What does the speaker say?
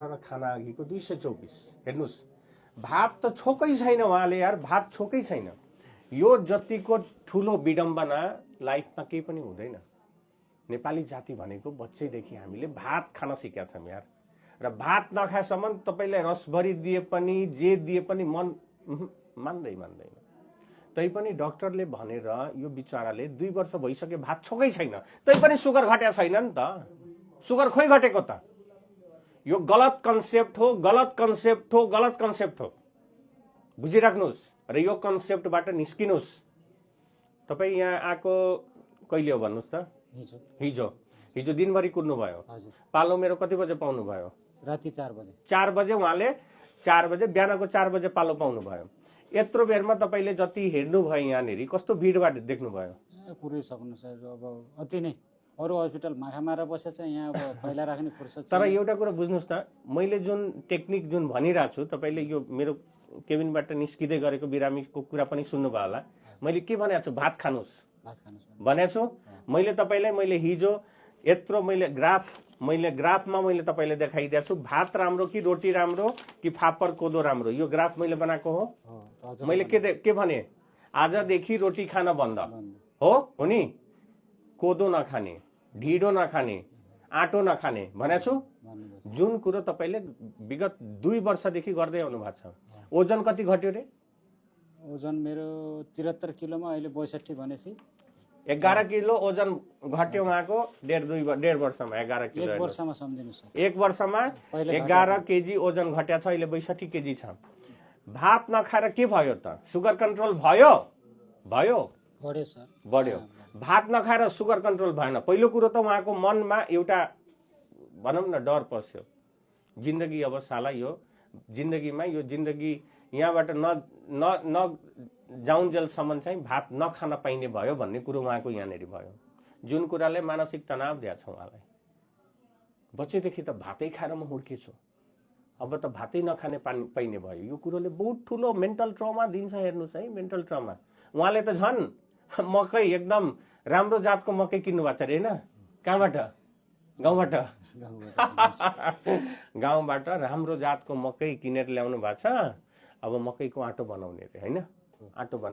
खाना अघिको 224 हेर्नुस् भात त छोकै छैन उहाँले यार भात छोकै छैन यो जतिको ठुलो विडम्बना लाइफमा केही पनि हुँदैन नेपाली जाति भनेको बच्चैदेखि हामीले भात खान सिकेका छौं यार र भात नखाएसम्म तपाईलाई रसभरी दिए पनि जे दिए पनि मन मान्दैन तै पनि डाक्टरले भनेर यो बिचाराले 2 वर्ष भइसके भात छोकै छैन तै पनि सुगर घट्या छैन नि त सुगर खोइ घटेको त यो गलत कन्सेप्ट हो बुझिराख्नुस् र यो कन्सेप्टबाट निस्किनुस् तपाई यहाँ आको कहिले हो भन्नुस् त हिजो दिनभरि कुद्नु भयो पालो मेरो कति बजे पाउनु भयो राति 4 बजे उहाँले 4 बजे बिहानको 4 बजे पालो पाउनु भयो यत्रो बेरमा तपाईले जति हेर्नु भयो यहाँनेरि कस्तो भिडबाट देख्नु भयो पुरै सक्नु सर अब अति नै अरु हस्पिटल माखा मारेर बसेछ यहाँ अब पहिला राख्ने फुर्सद तर एउटा कुरा बुझ्नुस् त मैले जुन टेक्निक जुन भनिरहेको छु तपाईले यो मेरो केबिनबाट निस्किदै गरेको बिरामीको कुरा पनि सुन्नु भयो होला मैले के भनेको छु भात खानुस् भनेको छु मैले तपाईलाई मैले हिजो यत्रो मैले ग्राफमा मैले तपाईलाई देखाइदिएको छु भात राम्रो कि रोटी राम्रो कि फापर कोदो राम्रो यो ग्राफ मैले बनाएको हो मैले के भने आजदेखि रोटी खान बन्द हो नि कोदो नखाने ढिडो नखाने आटो नखाने भनेको छु जुन कुरो तपाईले विगत 2 वर्षदेखि गर्दै आउनु भएको छ ओजन कति घट्यो रे ओजन मेरो 73 किलोमा अहिले 62 भनेपछि 11 किलो ओजन घट्यो उहाँको 1.5 वर्षमा 11 किलो 1 वर्षमा सम्झिनुस् सर 1 वर्षमा 11 केजी ओजन घट्या छ अहिले 62 केजी छ भात नखाएर के भयो त सुगर कन्ट्रोल भयो बढ्यो सर बढ्यो भात नखाएर सुगर कन्ट्रोल भएन पहिलो कुरो त उहाँको मनमा एउटा भनौं न डर पस्यो जिन्दगी अब साला यो जिन्दगीमा यो जिन्दगी यहाँबाट न जाउन्जेलसम्म चाहिँ भात नखान पाइने भयो भन्ने कुरो उहाँको यहाँनेरि भयो जुन कुराले मानसिक तनाव दिएको छ उहाँलाई बच्चैदेखि त भातै खाएर म हुर्केछु अब त भातै नखाने पाइने भयो यो कुरोले बहुत ठुलो मेन्टल ट्रमा दिन्छ हेर्नुस् है मेन्टल ट्रमा उहाँले त झन् मकै एकदम राम्रो जातको मकै किन्नु भएको छ रे हैन कहाँबाट गाउँबाट राम्रो जातको मकै किनेर ल्याउनु भएको छ अब मकैको आटो बनाउने रे हैन आटो